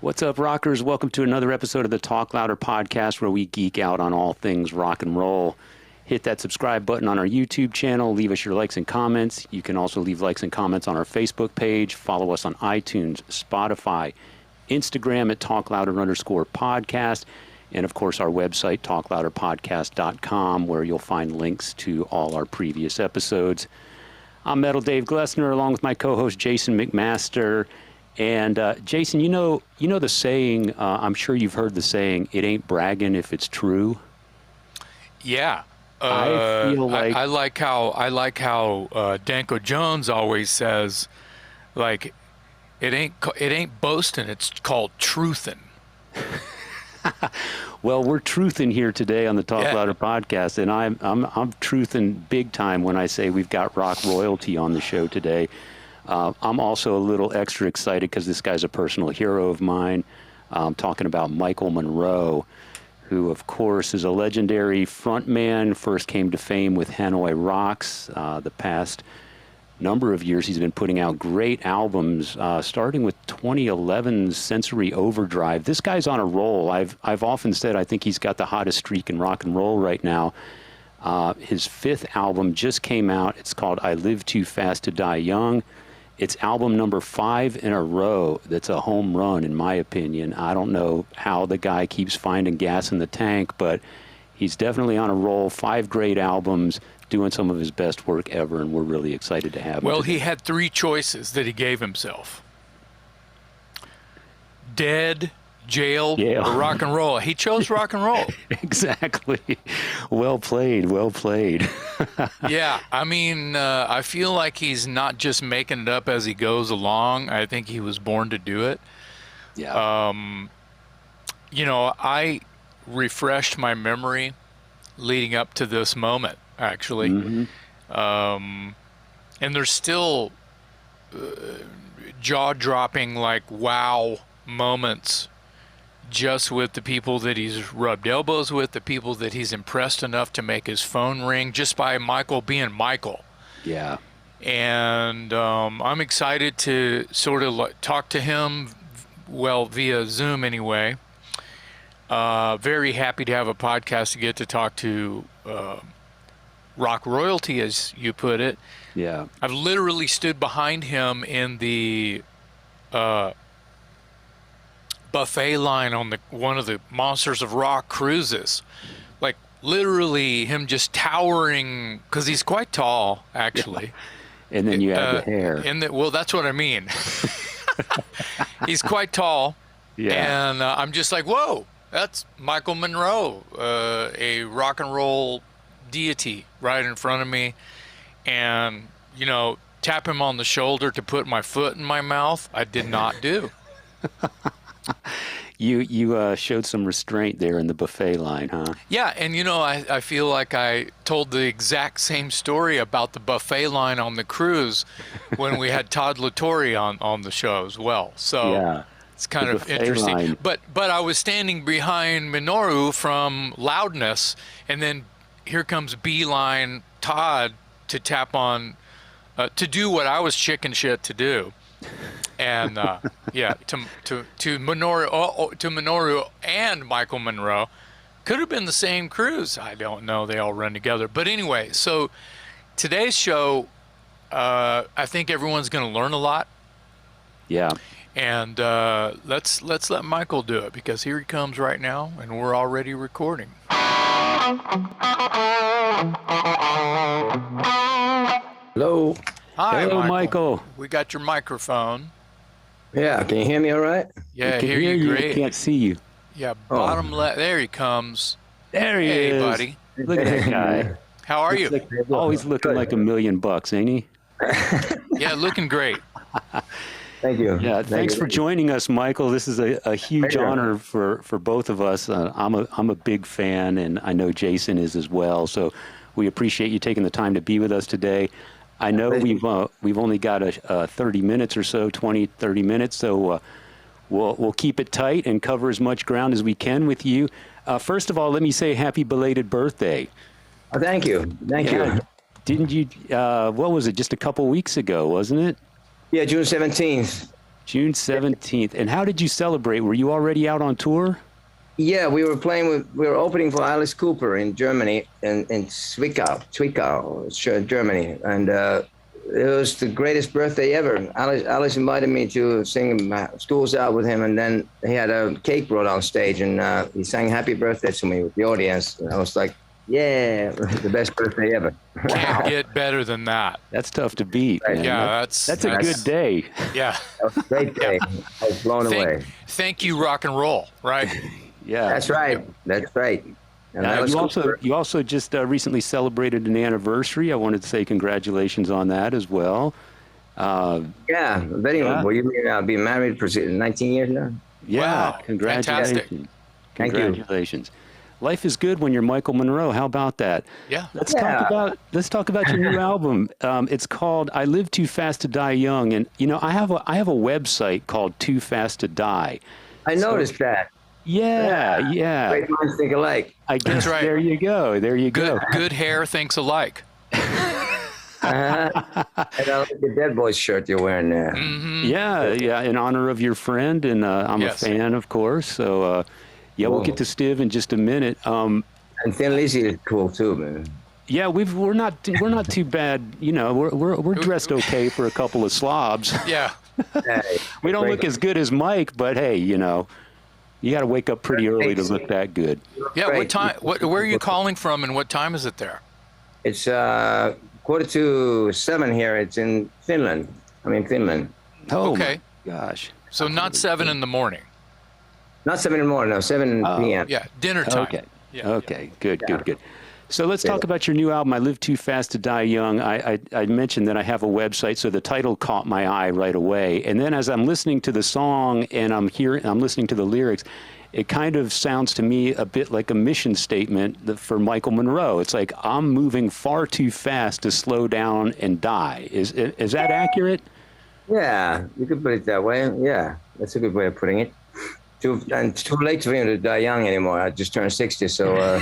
What's up, rockers? Welcome to another episode of the Talk Louder podcast, where we geek out on all things rock and roll. Hit that subscribe button on our YouTube channel. Leave us your likes and comments. You can also leave likes and comments on our Facebook page. Follow us on iTunes, Spotify, Instagram at talklouder_podcast. And, of course, our website, talklouderpodcast.com, where you'll find links to all our previous episodes. I'm Metal Dave Glessner, along with my co-host Jason McMaster. And Jason, you know the saying, I'm sure you've heard the saying, it ain't bragging if it's true. Yeah. I feel like I like how Danko Jones always says, like, it ain't boasting, it's called truthin'. Well, we're truthing here today on the Talk Louder podcast, and I'm truthing big time when I say we've got rock royalty on the show today. I'm also a little extra excited because this guy's a personal hero of mine. I'm talking about Michael Monroe, who, of course, is a legendary frontman. First came to fame with Hanoi Rocks. The past number of years, he's been putting out great albums, starting with 2011's Sensory Overdrive. This guy's on a roll. I've often said I think he's got the hottest streak in rock and roll right now. His fifth album just came out. It's called I Live Too Fast to Die Young. It's album number 5 in a row. That's a home run, in my opinion. I don't know how the guy keeps finding gas in the tank, but he's definitely on a roll. 5 great albums, doing some of his best work ever, and we're really excited to have him. Well, he had 3 choices that he gave himself: dead, jailed, or rock and roll. He chose rock and roll. Exactly. Well played. Well played. Yeah, I mean, I feel like he's not just making it up as he goes along. I think he was born to do it. Yeah. I refreshed my memory leading up to this moment, actually. Mm-hmm. And there's still jaw-dropping, like, wow moments just with the people that he's rubbed elbows with, the people that he's impressed enough to make his phone ring just by Michael being Michael. Yeah. And I'm excited to sort of talk to him, well, via Zoom anyway. Very happy to have a podcast to get to talk to rock royalty, as you put it. Yeah. I've literally stood behind him in the buffet line on one of the Monsters of Rock cruises, like literally him just towering, because he's quite tall, actually. Yeah. And then you have the hair. Well, that's what I mean. He's quite tall. Yeah. And I'm just like, whoa, that's Michael Monroe, a rock and roll deity right in front of me. And, tap him on the shoulder to put my foot in my mouth, I did not do. You showed some restraint there in the buffet line, huh? Yeah, and I feel like I told the exact same story about the buffet line on the cruise when we had Todd Latore on the show as well. So yeah, it's kind of interesting. Line. But I was standing behind Minoru from Loudness, and then here comes Beeline Todd to tap on, to do what I was chicken shit to do. And to Minoru and Michael Monroe, could have been the same cruise. I don't know. They all run together. But anyway, so today's show, I think everyone's going to learn a lot. Yeah. And let's let Michael do it, because here he comes right now, and we're already recording. Hello. Hi, hello, Michael. We got your microphone. Yeah, can you hear me all right? Yeah, I can hear you great. Can't see you. Yeah, bottom left. There he comes. There he is. Hey, buddy. Look at that guy. How are you? Always looking like $1 million, ain't he? Yeah, looking great. Thank you. Yeah, thanks for joining us, Michael. This is a huge honor for both of us. I'm a big fan, and I know Jason is as well. So we appreciate you taking the time to be with us today. I know we've only got 30 minutes or so, 20, 30 minutes, so we'll keep it tight and cover as much ground as we can with you. First of all, let me say happy belated birthday. Oh, thank you. Thank you. Didn't you, what was it, just a couple weeks ago, wasn't it? Yeah, June 17th. June 17th. And how did you celebrate? Were you already out on tour? Yeah, we were opening for Alice Cooper in Germany, in Zwickau, Germany. And it was the greatest birthday ever. Alice invited me to sing Schools Out with him, and then he had a cake brought on stage, and he sang Happy Birthday to me with the audience. And I was like, yeah, the best birthday ever. Can't get better than that. That's tough to beat, man. Yeah, that's a good day. Yeah. That was a great day. I was blown away. Thank you, rock and roll, right? Yeah. That's right. That's right. And Alice Cooper, you also just recently celebrated an anniversary. I wanted to say congratulations on that as well. yeah, very well. You mean I've been married for 19 years now? Yeah, Wow, congratulations. fantastic. Thank you. Congratulations. Life is good when you're Michael Monroe. How about that? Yeah. Let's talk about your new album. It's called "I Live Too Fast to Die Young," and you know I have a website called Too Fast to Die. I noticed that. Yeah. Great minds think alike. I guess right. there you go. Good hair thinks alike. And I like the Dead Boys shirt you're wearing there. Yeah. In honor of your friend, and I'm a fan, of course. So, we'll get to Stiv in just a minute. And Thin Lizzy is cool too, man. Yeah, we're not too bad. You know, we're dressed okay for a couple of slobs. Yeah. Hey, We don't look as good as Mike, but hey, you know, you got to wake up pretty early to look that good. Yeah. Great. What time? Where are you calling from, and what time is it there? It's 6:45 here. It's in Finland. I'm in Finland. Oh, Okay. my gosh. So not 7 in the morning. Not 7 in the morning, no, 7 p.m. Yeah, dinner time. Okay. Yeah, Okay. Good. So let's talk about your new album, "I Live Too Fast to Die Young." I mentioned that I have a website, so the title caught my eye right away. And then as I'm listening to the song and I'm listening to the lyrics, it kind of sounds to me a bit like a mission statement for Michael Monroe. It's like, I'm moving far too fast to slow down and die. Is that accurate? Yeah, you could put it that way. Yeah, that's a good way of putting it. It's too late for him to die young anymore. I just turned 60, so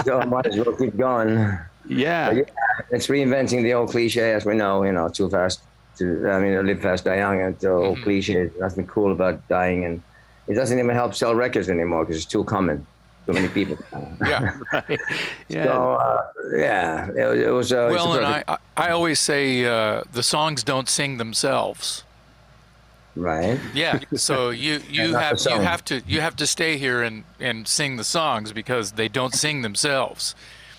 so I might as well keep going. Yeah. But yeah, it's reinventing the old cliche, as we know. You know, too fast live fast, die young. It's the old cliche. Nothing cool about dying, and it doesn't even help sell records anymore because it's too common. Too many people. Yeah. Right. Yeah. So it was. Well, and I always say the songs don't sing themselves. Right. Yeah. So you not the song. have to stay here and sing the songs because they don't sing themselves.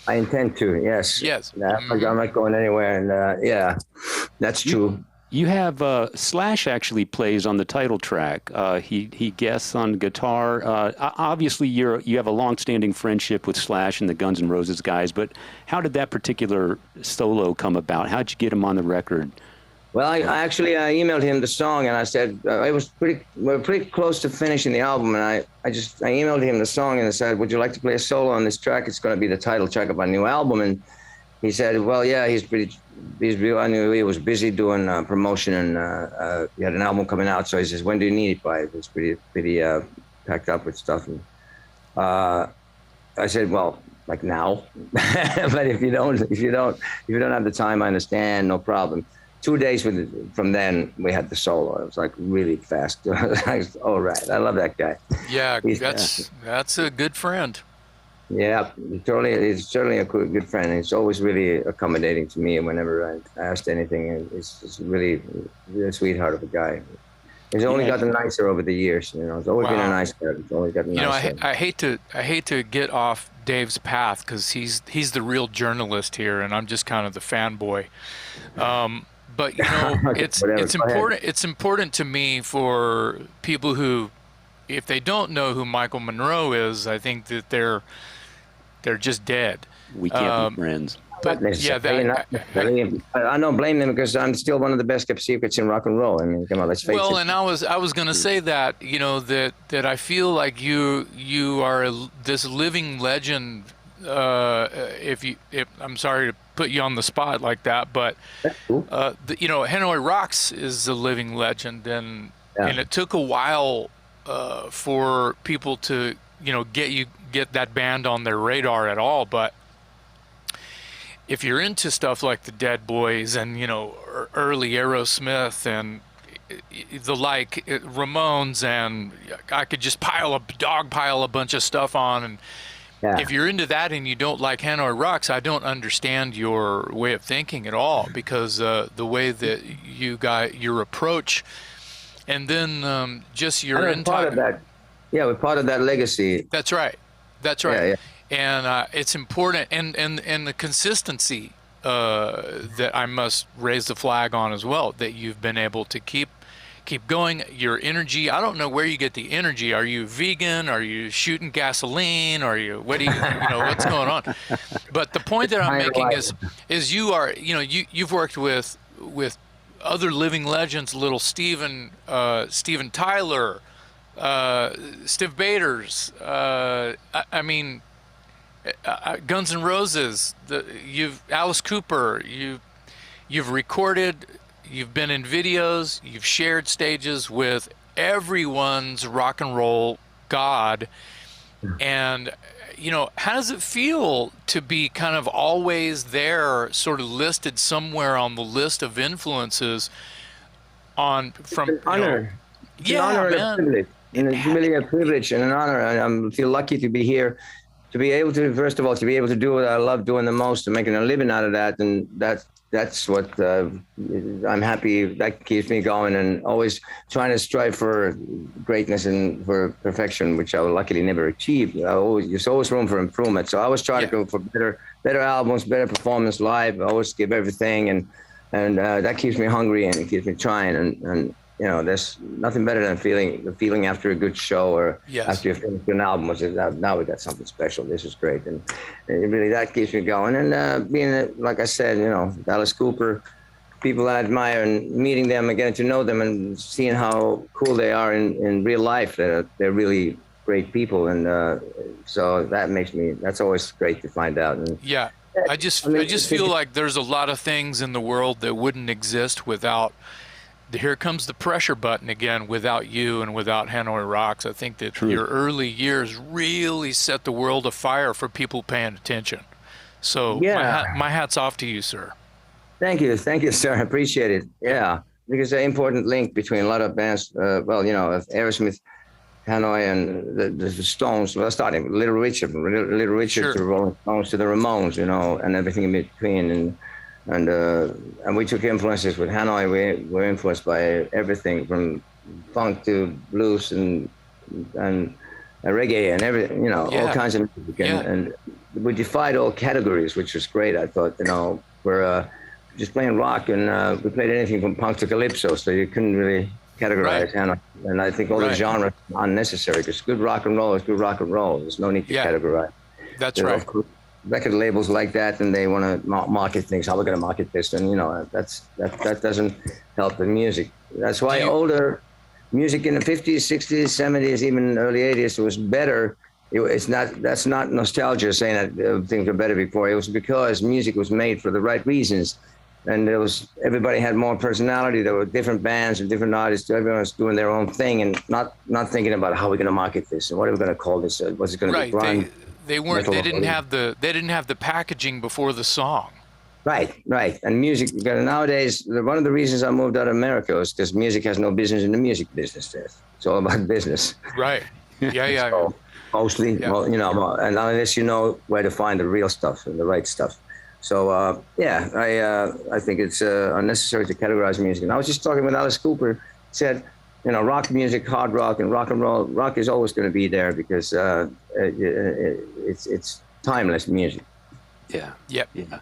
I intend to. Yes. Yes. I'm not going anywhere, and yeah, that's true. You have Slash actually plays on the title track. He guests on guitar. Obviously, you have a long-standing friendship with Slash and the Guns N' Roses guys. But how did that particular solo come about? How'd you get him on the record? Well, I emailed him the song, and I said we're pretty close to finishing the album, and I emailed him the song and I said, would you like to play a solo on this track? It's going to be the title track of our new album. And he said, well, yeah, I knew he was busy doing promotion, and he had an album coming out. So he says, when do you need it by? It was pretty packed up with stuff. And I said, well, like now. But if you don't have the time, I understand, no problem. 2 days from then, we had the solo. It was like really fast. I was, all right, I love that guy. Yeah, that's a good friend. Yeah, he's certainly a good friend. He's always really accommodating to me whenever I asked anything. He's really a sweetheart of a guy. He's only gotten nicer over the years. You know, he's always been a nice guy. He's always gotten nicer. I hate to get off Dave's path because he's the real journalist here, and I'm just kind of the fanboy. But you know, it's important to me for people who, if they don't know who Michael Monroe is, I think that they're just dead. We can't be friends. But yeah, I don't blame them because I'm still one of the best kept secrets in rock and roll. I mean, come on, let's face it. Well, and I was going to say that, you know, that I feel like you are this living legend. If I'm sorry to put you on the spot like that, but Cool. you know, Hanoi Rocks is a living legend, and it took a while for people to, you know, get that band on their radar at all. But if you're into stuff like the Dead Boys and, you know, early Aerosmith and Ramones, and I could just pile a bunch of stuff on. And Yeah. if you're into that and you don't like Hanoi Rocks, I don't understand your way of thinking at all, because the way that you got your approach, and then just your And we're part of that. Yeah, we're part of that legacy. That's right. That's right. Yeah, yeah. And it's important, and the consistency that I must raise the flag on as well, that you've been able to keep going. Your energy, I don't know where you get the energy. Are you vegan? Are you shooting gasoline? Are you, what do you, what's going on? But the point that I'm making is you are, you've worked with other living legends, little Steven Tyler, Steve Baders, I mean, Guns N' Roses, Alice Cooper, you've recorded, you've been in videos, you've shared stages with everyone's rock and roll god. And how does it feel to be kind of always there, sort of listed somewhere on the list of influences from It's an honor. It's yeah, an honor man. and a privilege. And it's really a privilege and an honor. And I feel lucky to be here, to be able to, first of all, to be able to do what I love doing the most and making a living out of that. And that's what I'm happy. That keeps me going, and always trying to strive for greatness and for perfection, which I will luckily never achieve. There's always room for improvement. So I always try to go for better albums, better performance live. I always give everything, and that keeps me hungry and it keeps me trying. And there's nothing better than the feeling after a good show or after you finish an album, which is now we got something special. This is great, and it really, that keeps me going. And being, like I said, Alice Cooper, people I admire, and meeting them and getting to know them and seeing how cool they are in real life. They're really great people, and so that's always great to find out. And yeah, I just feel like there's a lot of things in the world that wouldn't exist without. Here comes the pressure button again, without you and without Hanoi Rocks. I think that your early years really set the world afire for people paying attention. So my hat's off to you, sir. Thank you, sir. I appreciate it. Yeah, because an important link between a lot of bands. Aerosmith, Hanoi, and the Stones. Well, starting with Little Richard, to the Rolling Stones, to the Ramones, and everything in between. And we took influences with Hanoi. We were influenced by everything from funk to blues and reggae and everything, all kinds of music. And we defied all categories, which was great. I thought, we're just playing rock, and we played anything from punk to calypso, so you couldn't really categorize Hanoi. And I think all the genres are unnecessary, because good rock and roll is good rock and roll. There's no need to categorize. That's right. Record labels like that, and they want to market things. How we're going to market this, and that doesn't help the music. That's why older music in the 50s, 60s, 70s, even early 80s was better. That's not nostalgia saying that things were better before. It was because music was made for the right reasons, and everybody had more personality. There were different bands and different artists. Everyone was doing their own thing and not thinking about how we're going to market this and what are we going to call this. What's it going to be? Grime? They didn't have the packaging before the song. Right. And music, nowadays, one of the reasons I moved out of America was because music has no business in the music business. It's all about business. Right. Yeah. So, mostly, and unless you know where to find the real stuff and the right stuff. So, I think it's unnecessary to categorize music. And I was just talking with Alice Cooper, said, rock music, hard rock, and roll. Rock is always going to be there because it's timeless music. Yeah. Yep. Yeah.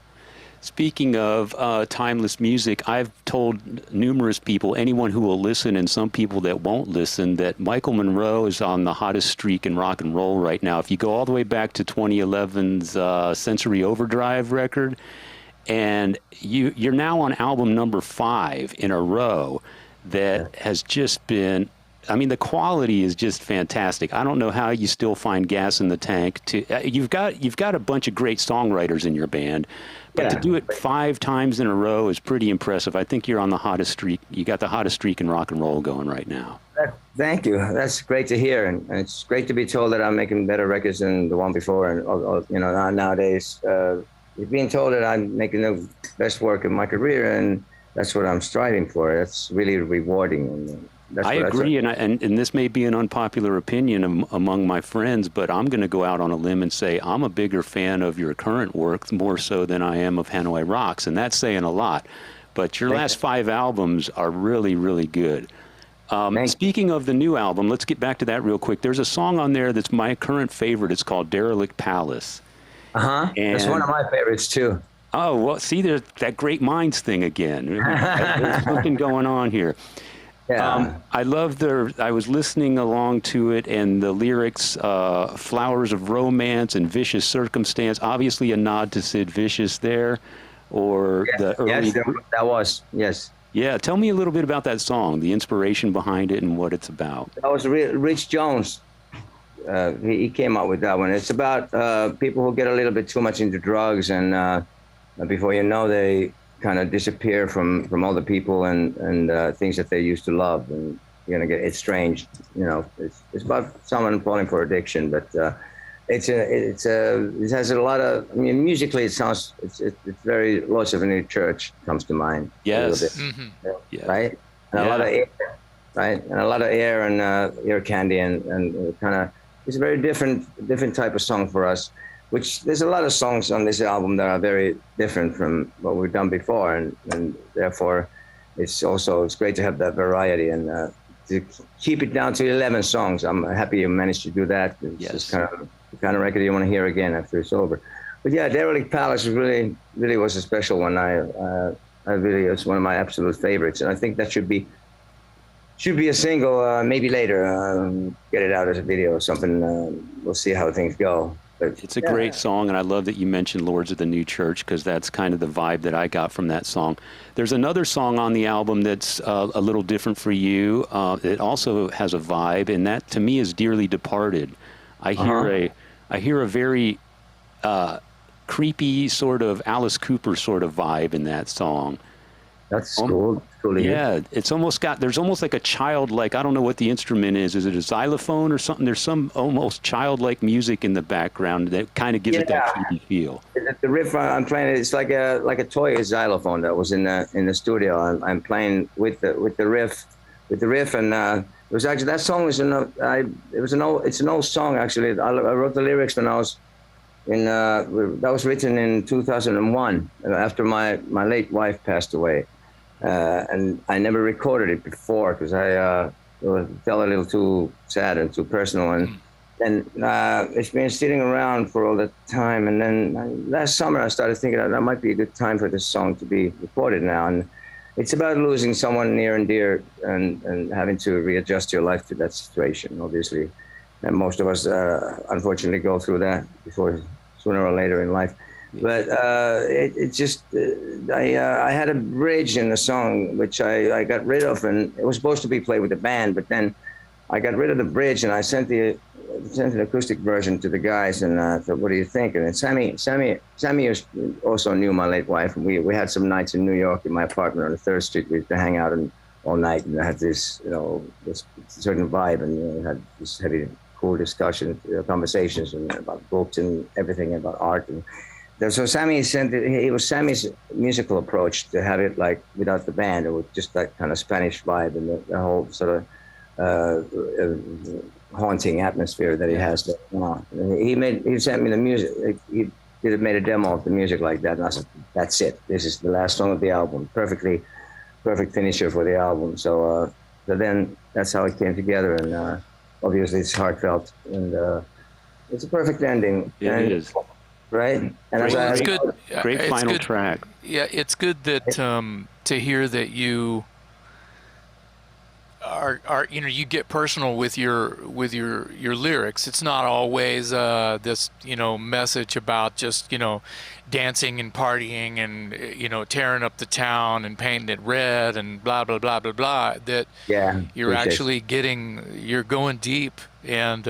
Speaking of timeless music, I've told numerous people, anyone who will listen and some people that won't listen, that Michael Monroe is on the hottest streak in rock and roll right now. If you go all the way back to 2011's Sensory Overdrive record, and you're now on album number 5 in a row that has just been, the quality is just fantastic. I don't know how you still find gas in the tank. You've got a bunch of great songwriters in your band, but to do it 5 times in a row is pretty impressive. I think you're on the hottest streak. You got the hottest streak in rock and roll going right now. Thank you. That's great to hear, and it's great to be told that I'm making better records than the one before. And nowadays, being told that I'm making the best work of my career, and that's what I'm striving for. That's really rewarding, and that's I what agree, and this may be an unpopular opinion among my friends, but I'm going to go out on a limb and say I'm a bigger fan of your current work more so than I am of Hanoi Rocks, and that's saying a lot. But your last 5 albums are really, really good. Speaking of the new album, let's get back to that real quick. There's a song on there that's my current favorite. It's called Derelict Palace. That's one of my favorites too. Oh, well, see, there's that great minds thing again. There's something going on here. Yeah. I love I was listening along to it, and the lyrics, flowers of romance and vicious circumstance, obviously a nod to Sid Vicious there, or the early... Yes, that was, yes. Yeah, tell me a little bit about that song, the inspiration behind it and what it's about. That was Rich Jones. He came up with that one. It's about people who get a little bit too much into drugs, and before you know, they kind of disappear from all the people and things that they used to love, and you're gonna get estranged. You know, it's about someone falling for addiction, but it has a lot of. I mean, musically, it's very lots of a new church comes to mind. Yes. A little bit, Yeah. right? And a lot of air, right? And a lot of air and ear candy and kind of. It's a very different type of song for us. Which there's a lot of songs on this album that are very different from what we've done before, and therefore it's great to have that variety and to keep it down to 11 songs. I'm happy you managed to do that. It's just kind of the kind of record you want to hear again after it's over. But yeah, Derelict Palace really was a special one. It's one of my absolute favorites, and I think that should be a single, maybe later. Get it out as a video or something. We'll see how things go. It's a great song, and I love that you mentioned Lords of the New Church, because that's kind of the vibe that I got from that song. There's another song on the album that's a little different for you. It also has a vibe, and that to me is Dearly Departed. I hear a very creepy sort of Alice Cooper sort of vibe in that song. That's cool. Yeah, there's almost like a childlike, I don't know what the instrument is. Is it a xylophone or something? There's some almost childlike music in the background that kind of gives it that creepy feel. The riff I'm playing, it's like a toy xylophone that was in the studio. I'm playing with the riff, and it was actually, that song was it's an old song actually. I wrote the lyrics when I was that was written in 2001 after my late wife passed away. And I never recorded it before because I felt a little too sad and too personal. And it's been sitting around for all the time. And then last summer I started thinking that might be a good time for this song to be recorded now. And it's about losing someone near and dear and having to readjust your life to that situation, obviously. And most of us, unfortunately, go through that sooner or later in life. But I had a bridge in the song which I got rid of, and it was supposed to be played with the band, but then I got rid of the bridge and I sent an acoustic version to the guys, and I thought, what do you think? And then Sammy also knew my late wife, and we had some nights in New York in my apartment on the 3rd Street. We used to hang out all night, and I had this certain vibe, and we had this heavy, cool discussion, conversations and about books and everything about art. And so Sammy it was Sammy's musical approach to have it like without the band, or with just that kind of Spanish vibe and the whole sort of haunting atmosphere that he has. He sent me the music. He made a demo of the music like that, and I said, "That's it. This is the last song of the album. Perfect finisher for the album." So then that's how it came together, and obviously it's heartfelt, and it's a perfect ending. It is. Right? And it's good. Great final track. Yeah, it's good that to hear that you are you get personal with your lyrics. It's not always this message about just dancing and partying and tearing up the town and painting it red and blah blah blah blah blah. That you're actually you're going deep, and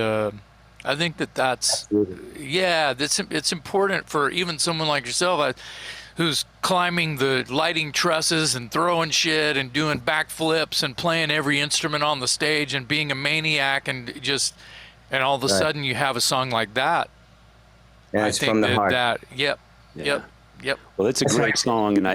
I think that's it's important for even someone like yourself who's climbing the lighting trusses and throwing shit and doing backflips and playing every instrument on the stage and being a maniac and all of a sudden you have a song like that. Yeah, it's from the heart. Yep. Well, it's a great song, and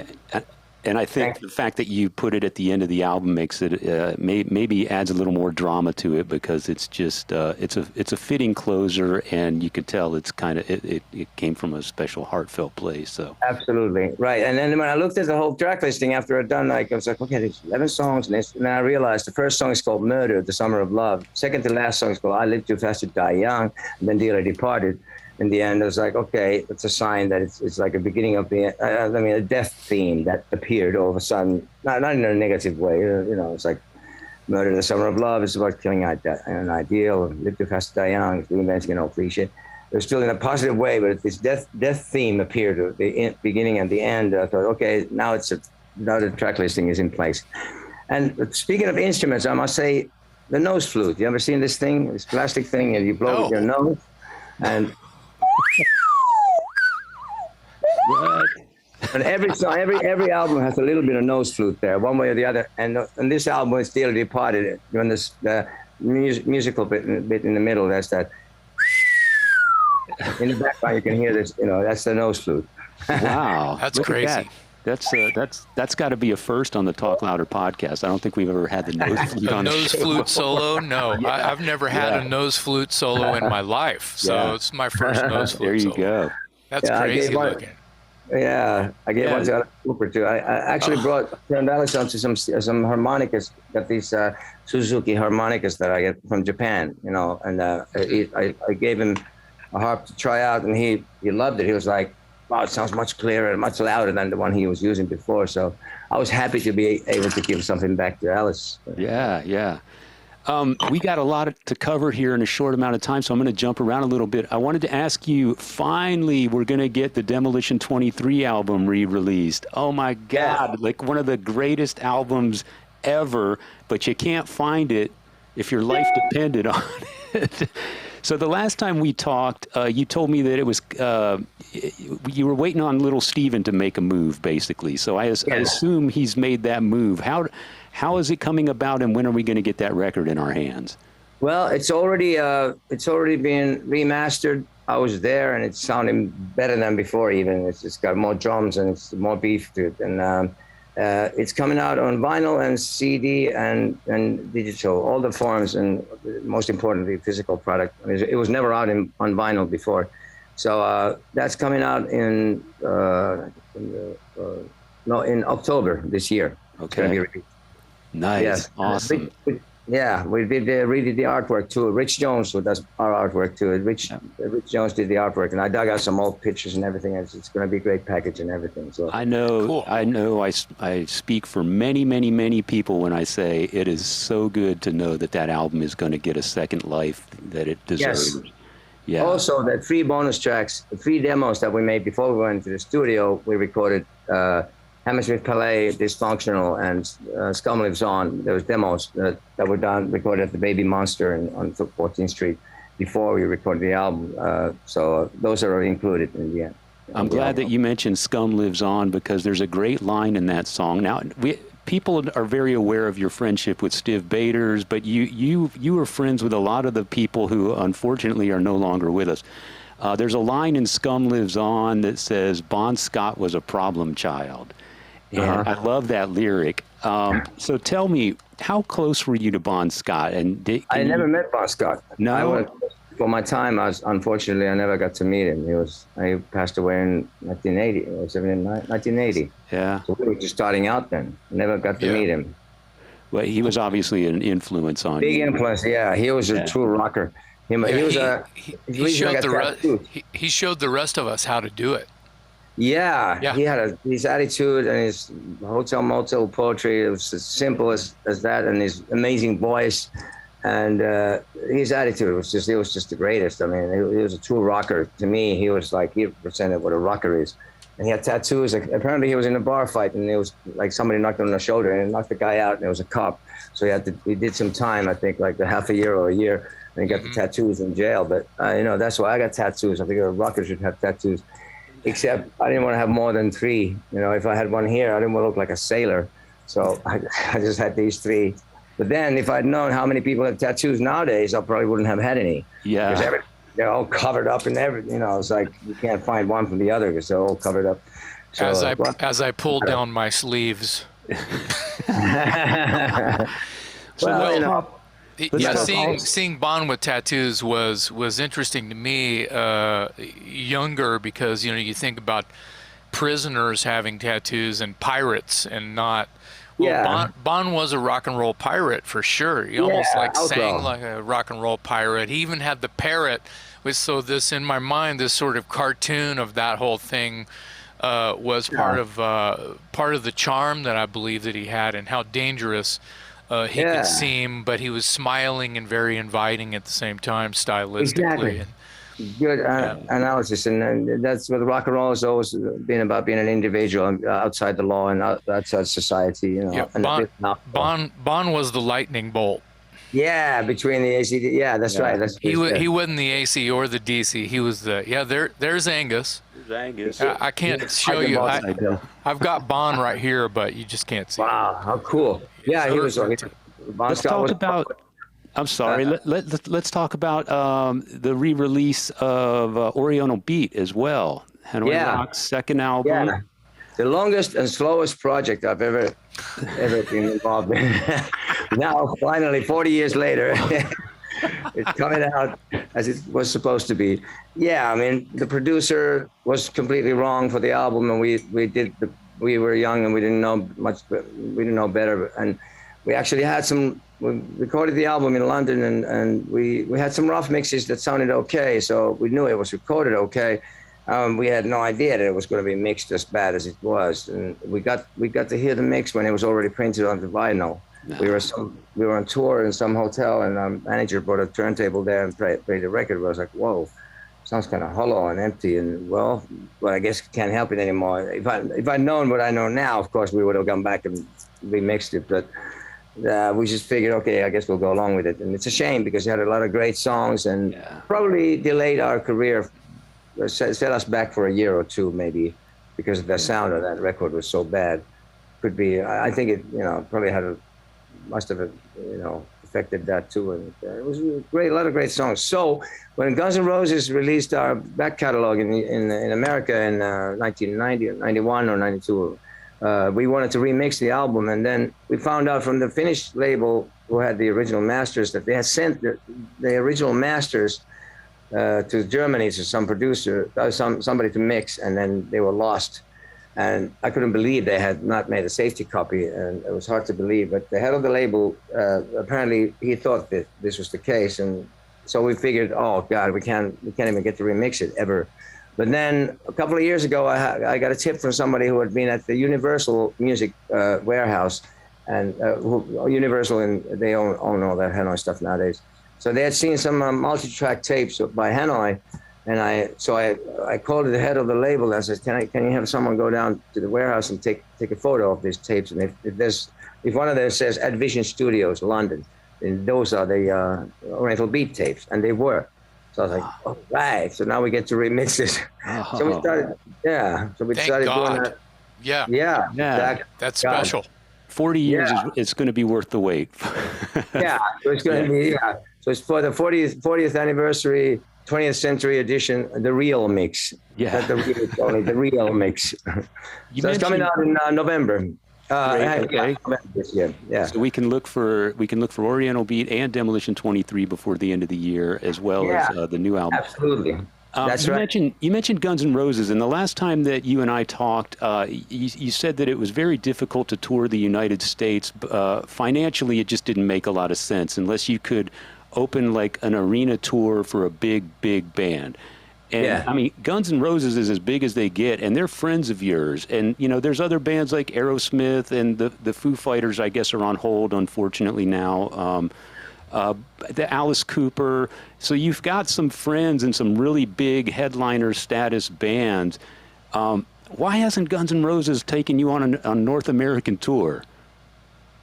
And I think the fact that you put it at the end of the album makes it maybe adds a little more drama to it, because it's just it's a fitting closer, and you can tell it's kind of it came from a special heartfelt place. So Absolutely right. And then when I looked at the whole track listing after I'd done, like I was like, okay, there's 11 songs, and then I realized the first song is called "Murder," the Summer of Love. Second to last song is called "I Live Too Fast to Die Young," and then "Dearly Departed." In the end, I was like, okay, it's a sign that it's like a beginning of the, a death theme that appeared all of a sudden, not in a negative way. It's like "Murder, the Summer of Love" is about killing an ideal, "Live Too Fast to Die Young," reinventing an old cliche. It was still in a positive way, but this death theme appeared at the beginning and the end. I thought, okay, now the track listing is in place. And speaking of instruments, I must say, the nose flute. You ever seen this thing, this plastic thing, and you blow with your nose? And and every song, every album has a little bit of nose flute there, one way or the other. And this album is Dearly Departed. When this musical bit in the middle, there's that. In the background, you can hear this. That's the nose flute. wow, That's look crazy. at that. That's got to be a first on the Talk Louder podcast. I don't think we've ever had the nose flute on the Nose show. flute solo? No, I've never had a nose flute solo in my life, so it's my first nose flute There you solo. go. That's crazy looking. Yeah, I gave one to Alex Cooper too. I actually turned Alex on to some harmonicas. Got these Suzuki harmonicas that I get from Japan, and I gave him a harp to try out, and he loved it. He was like, wow, it sounds much clearer and much louder than the one he was using before. So I was happy to be able to give something back to Alice. Yeah. We got a lot to cover here in a short amount of time, so I'm going to jump around a little bit. I wanted to ask you, finally, we're going to get the Demolition 23 album re-released. Oh, my God, like one of the greatest albums ever, but you can't find it if your life depended on it. So the last time we talked, you told me that it was you were waiting on little Steven to make a move, basically. So I assume he's made that move. How is it coming about, and when are we going to get that record in our hands? Well, it's already been remastered. I was there, and it's sounding better than before. Even it's got more drums and it's more beef to it, and it's coming out on vinyl and CD and digital, all the forms, and most importantly, physical product. It was never out on vinyl before, so that's coming out in October this year. Okay. It's going to be released. Nice. Yes. Awesome. We did redid the artwork too. Rich Jones, who does our artwork too. Rich Jones did the artwork, and I dug out some old pictures and everything. It's going to be a great package and everything. So I know. Cool. I speak for many people when I say it is so good to know that album is going to get a second life that it deserves. Yes. Yeah. Also, the 3 bonus tracks, the 3 demos that we made before we went into the studio, we recorded Hammersmith Palais, Dysfunctional, and Scum Lives On. There was demos that were recorded at the Baby Monster on 14th Street before we recorded the album. So those are included in the end. I'm glad that you mentioned Scum Lives On, because there's a great line in that song. Now, people are very aware of your friendship with Stiv Bators, but you were friends with a lot of the people who unfortunately are no longer with us. There's a line in Scum Lives On that says, Bon Scott was a problem child. And I love that lyric. So tell me, how close were you to Bon Scott? And I never met Bon Scott. No? For my time, unfortunately, I never got to meet him. He passed away in 1980. Yeah. So we were just starting out then. Never got to meet him. Well, he was obviously an influence on Big you. influence, yeah. He was a true rocker. He showed he showed the rest of us how to do it. Yeah. He had his attitude and his hotel motel poetry. It was as simple as that, and his amazing voice, and his attitude was just the greatest. I mean, he was a true rocker. To me, he represented what a rocker is. And he had tattoos. Apparently, he was in a bar fight, and it was like somebody knocked him on the shoulder and knocked the guy out, and it was a cop. So he did some time, I think, like half a year or a year, and he got the tattoos in jail. But that's why I got tattoos. I think a rocker should have tattoos. Except I didn't want to have more than 3. If I had one here, I didn't want to look like a sailor. So I just had these 3. But then if I'd known how many people have tattoos nowadays, I probably wouldn't have had any. Yeah. Because they're all covered up and everything. It's like you can't find one from the other because they're all covered up. So, as I pulled down my sleeves. well, you know, Yeah, seeing Bon with tattoos was interesting to me. Younger, because you think about prisoners having tattoos and pirates and not. Well, yeah, Bon was a rock and roll pirate for sure. He almost like sang outlaw. like a rock and roll pirate. He even had the parrot. So this in my mind, this sort of cartoon of that whole thing was part of the charm that I believe that he had, and how dangerous he could seem, but he was smiling and very inviting at the same time, stylistically. Exactly. Good analysis, and that's what rock and roll has always been about: being an individual outside the law and outside society. Yeah, And Bon was the lightning bolt. yeah, between the AC. Yeah, that's right. He wasn't the AC or the DC. He was the There's Angus. Angus. I can't show you. I've got Bon right here, but you just can't see. Wow, how cool! Yeah, he was. Let's talk about. I'm sorry. Let's talk about the re-release of Oriental Beat as well. Hanoi Rocks' second album. Yeah, the longest and slowest project I've ever been involved in. Now, finally, 40 years later, it's coming out as it was supposed to be. Yeah, I mean, the producer was completely wrong for the album, and we were young and we didn't know much. We didn't know better, and we actually had we recorded the album in London, and we had some rough mixes that sounded okay, so we knew it was recorded okay. We had no idea that it was going to be mixed as bad as it was, and we got to hear the mix when it was already printed on the vinyl. No. We were on tour in some hotel, and our manager brought a turntable there and played the record. I was like, whoa, sounds kind of hollow and empty, and well, I guess can't help it anymore. If I'd known what I know now, of course we would have gone back and remixed it, but we just figured, okay, I guess we'll go along with it. And it's a shame because it had a lot of great songs, and probably delayed our career, set us back for a year or two maybe, because the sound of that record was so bad. Could be, I think it, probably must have, affected that too. And it was a lot of great songs. So when Guns N' Roses released our back catalog in America in 1990 or 91 or 92, we wanted to remix the album, and then we found out from the Finnish label who had the original masters that they had sent the original masters to Germany to some producer, somebody to mix, and then they were lost. And I couldn't believe they had not made a safety copy, and it was hard to believe. But the head of the label, apparently he thought that this was the case, and so we figured, oh God, we can't even get to remix it ever. But then a couple of years ago, I got a tip from somebody who had been at the Universal Music warehouse, and Universal, and they own all that Hanoi stuff nowadays. So they had seen some multi-track tapes by Hanoi, and I called the head of the label. I said, can you have someone go down to the warehouse and take a photo of these tapes? And if one of them says at Vision Studios, London, then those are the Oriental Beat tapes, and they were. So I was like, all right. So now we get to remix it. Oh. So we started, So we started doing that. Yeah. Yeah. That's special. 40 years, it's going to be worth the wait. So it's going to be, So it's for the 40th anniversary, 20th century edition, the real mix. Yeah. Not the real mix. So it's coming out in November. Okay. This year. Yeah. So we can look for Oriental Beat and Demolition 23 before the end of the year, as well as the new album. Absolutely. That's right. You mentioned Guns N' Roses, and the last time that you and I talked, you said that it was very difficult to tour the United States. Financially, it just didn't make a lot of sense unless you could open like an arena tour for a big band. And I mean, Guns N' Roses is as big as they get, and they're friends of yours. And there's other bands like Aerosmith, and the Foo Fighters, I guess, are on hold, unfortunately now. The Alice Cooper. So you've got some friends and some really big headliner status bands. Why hasn't Guns N' Roses taken you on a North American tour?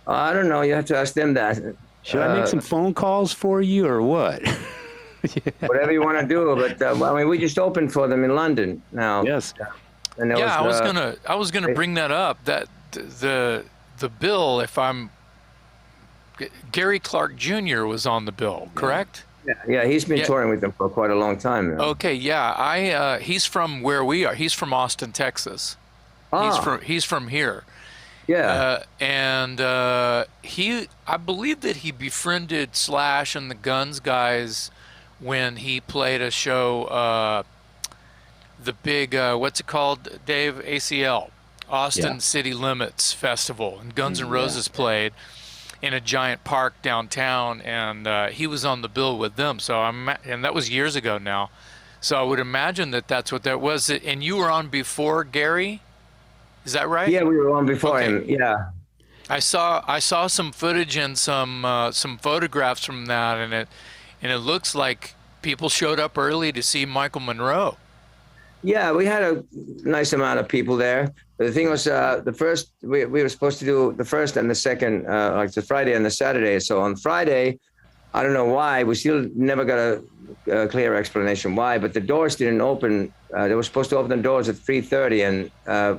I don't know. You have to ask them that. Should I make some phone calls for you, or what? Whatever you want to do, but I mean, we just opened for them in London now. Yes. And I was gonna bring that up. That the bill, if I'm Gary Clark Jr. was on the bill, correct? Yeah, he's been touring with them for quite a long time now. Okay, he's from where we are. He's from Austin, Texas. He's from here. Yeah. I believe that he befriended Slash and the Guns guys when he played a show, the big, what's it called, Dave? ACL, Yeah. Austin City Limits Festival, and Guns N' Yeah. Roses played in a giant park downtown, and he was on the bill with them. And that was years ago now. So I would imagine that that's what that was. And you were on before Gary, is that right? Yeah, we were on before Okay. him. Yeah. I saw some footage and some photographs from that, and it looks like people showed up early to see Michael Monroe. Yeah, we had a nice amount of people there. But the thing was, the first, we were supposed to do the first and the second, like the Friday and the Saturday. So on Friday, I don't know why, we still never got a clear explanation why, but the doors didn't open. They were supposed to open the doors at 3:30, and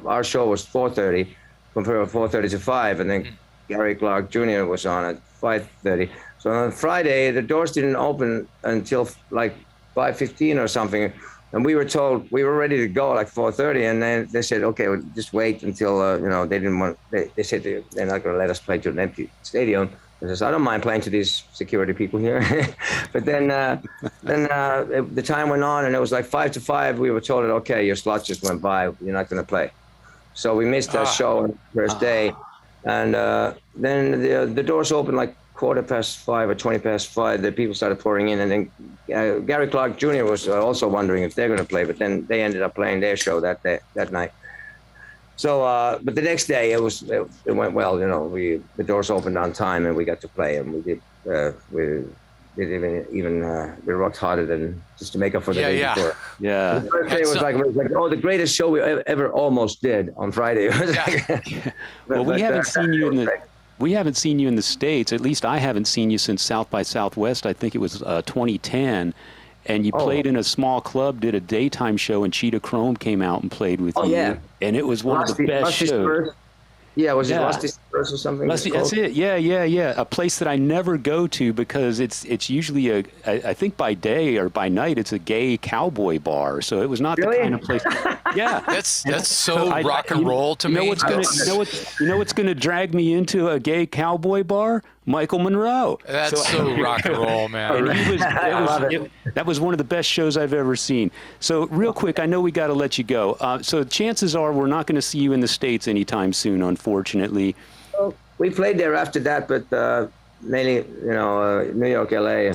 our show was 4:30, from 4:30 to 5, and then Gary Clark Jr. was on at 5:30. So on Friday, the doors didn't open until like 5:15 or something. And we were told we were ready to go like 4:30, and then they said, "Okay, we'll just wait until they didn't want." They said they're not going to let us play to an empty stadium. I says, "I don't mind playing to these security people here." But then the time went on, and it was like 5 to 5. We were told, "Okay, your slot just went by. You're not going to play." So we missed that show on the first day, and then the doors opened like 5:15 or 5:20. The people started pouring in, and then Gary Clark Jr. was also wondering if they're going to play, but then they ended up playing their show that night. So, but the next day it went well. The doors opened on time, and we got to play, and we rocked harder than just to make up for the day before. Yeah. The first day was like the greatest show we ever almost did on Friday. Well, we haven't seen you in the. We haven't seen you in the States. At least I haven't seen you since South by Southwest. I think it was 2010. And you played in a small club, did a daytime show, and Cheetah Chrome came out and played with you. Yeah. And it was one of the best shows. Yeah, was it Rusty Spurs or something? That's it. Yeah. A place that I never go to because it's usually I think by day or by night it's a gay cowboy bar. So it was not the kind of place. Yeah, that's so rock and roll to me. You know what's gonna drag me into a gay cowboy bar? Michael Monroe. That's so rock and roll, man. And that was one of the best shows I've ever seen. So real quick, I know we got to let you go. So chances are we're not going to see you in the States anytime soon, unfortunately. Well, we played there after that, but mainly, New York, LA,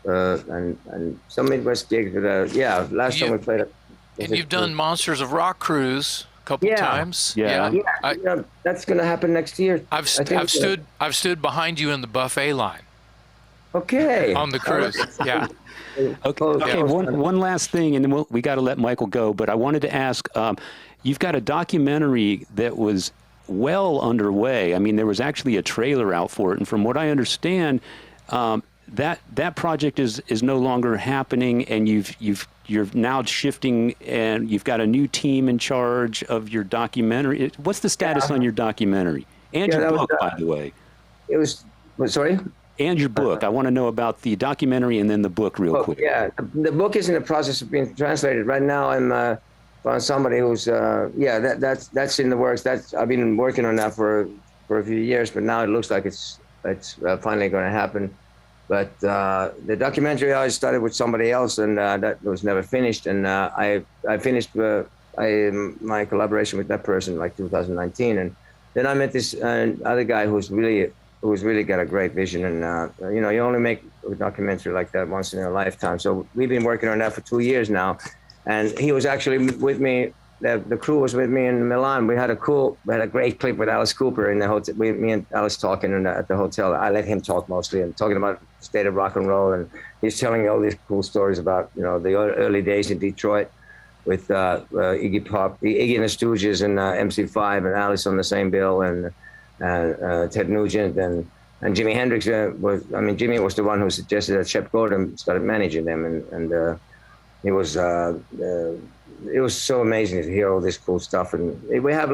and some Midwest gigs. But last time we played it. And you've done Monsters of Rock cruise a couple times. Yeah. That's going to happen next year. I've stood behind you in the buffet line. Okay. On the cruise. Yeah. Okay. One last thing, and then we got to let Michael go. But I wanted to ask, you've got a documentary that was well underway. I mean, there was actually a trailer out for it, and from what I understand, that project is no longer happening, and you're now shifting, and you've got a new team in charge of your documentary. What's the status on your documentary and your book, by the way? It was sorry. And your book. I want to know about the documentary and then the book real quick. Yeah, the book is in the process of being translated right now. I'm on somebody who's that's in the works. I've been working on that for a few years, but now it looks like it's finally going to happen. But the documentary I started with somebody else, and that was never finished. And I finished my collaboration with that person like 2019, and then I met this other guy who's really got a great vision. And you only make a documentary like that once in a lifetime. So we've been working on that for 2 years now, and he was actually with me. The crew was with me in Milan. We had a great clip with Alice Cooper in the hotel. Me and Alice talking at the hotel. I let him talk mostly and talking about the state of rock and roll. And he's telling me all these cool stories about, the early days in Detroit with Iggy Pop, Iggy and the Stooges and MC5 and Alice on the same bill, and Ted Nugent and Jimi Hendrix Jimmy was the one who suggested that Shep Gordon started managing them, and it was so amazing to hear all this cool stuff. And we have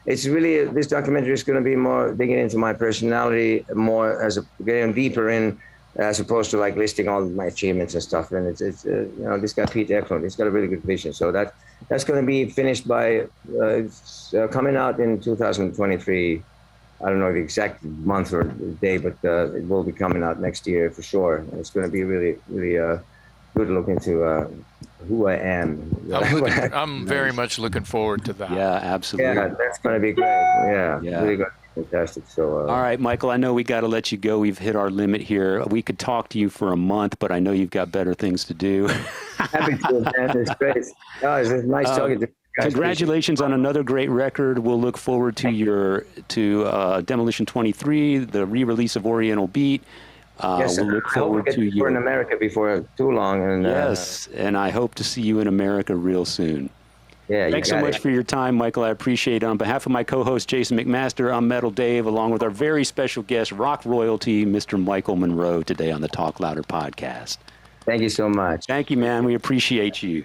it's really, this documentary is going to be more digging into my personality more getting deeper in as opposed to like listing all my achievements and stuff. And it's you know, this guy Pete Eklund, he's got a really good vision. So that's going to be finished by coming out in 2023. I don't know the exact month or day, but it will be coming out next year for sure. And it's going to be really, really good look into who I am. I'm very much looking forward to that. Yeah, absolutely. Yeah, that's going to be great. Yeah, Yeah. really good. Fantastic. So, all right, Michael, I know we got to let you go. We've hit our limit here. We could talk to you for a month, but I know you've got better things to do. happy to, man. It's great. Oh, it's nice talking to you guys. Congratulations on another great record. We'll look forward to your Demolition 23, the re-release of Oriental Beat. Yes, we'll look I hope forward we get to tour in your America before too long. And yes, and I hope to see you in America real soon. yeah, Thanks so much for your time, Michael. I appreciate it. On behalf of my co-host, Jason McMaster, I'm Metal Dave, along with our very special guest, rock royalty, Mr. Michael Monroe, today on the Talk Louder podcast. Thank you so much. Thank you, man. We appreciate you.